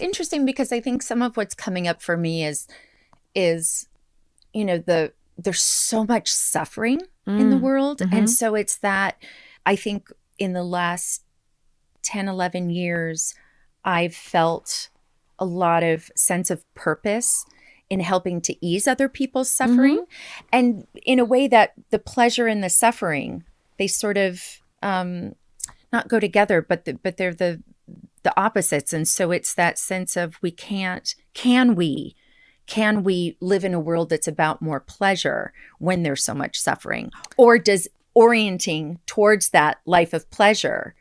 interesting because I think some of what's coming up for me is there's so much suffering in the world. And so it's that I think in the last 10, 11 years, I've felt a lot of sense of purpose in helping to ease other people's suffering. And in a way that the pleasure and the suffering, they sort of not go together, but they're the opposites. And so it's that sense of can we live in a world that's about more pleasure when there's so much suffering? Or does orienting towards that life of pleasure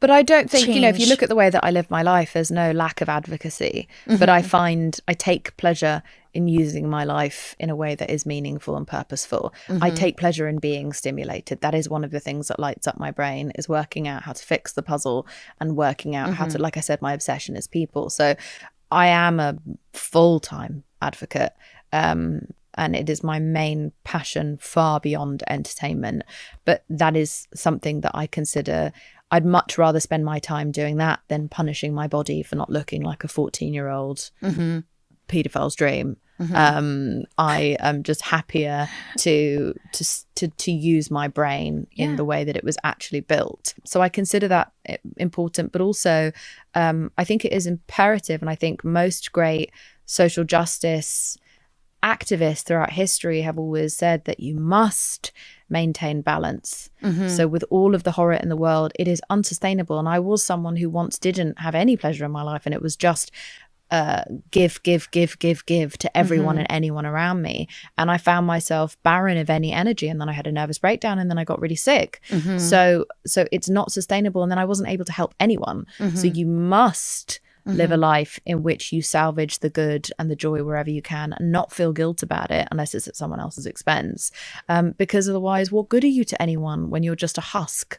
But I don't think, change? if you look at the way that I live my life, there's no lack of advocacy. But I find I take pleasure in using my life in a way that is meaningful and purposeful. I take pleasure in being stimulated. That is one of the things that lights up my brain, is working out how to fix the puzzle and working out how to, like I said, my obsession is people. So I am a full-time advocate. And it is my main passion far beyond entertainment. But that is something that I consider I'd much rather spend my time doing that than punishing my body for not looking like a 14-year-old paedophile's dream. I am just happier to use my brain in the way that it was actually built. So I consider that important, but also I think it is imperative, and I think most great social justice activists throughout history have always said that you must maintain balance. So with all of the horror in the world, it is unsustainable. And I was someone who once didn't have any pleasure in my life, and it was just give to everyone and anyone around me. And I found myself barren of any energy, and then I had a nervous breakdown, and then I got really sick. So it's not sustainable, and then I wasn't able to help anyone. So you must live a life in which you salvage the good and the joy wherever you can, and not feel guilt about it unless it's at someone else's expense. Because otherwise, what good are you to anyone when you're just a husk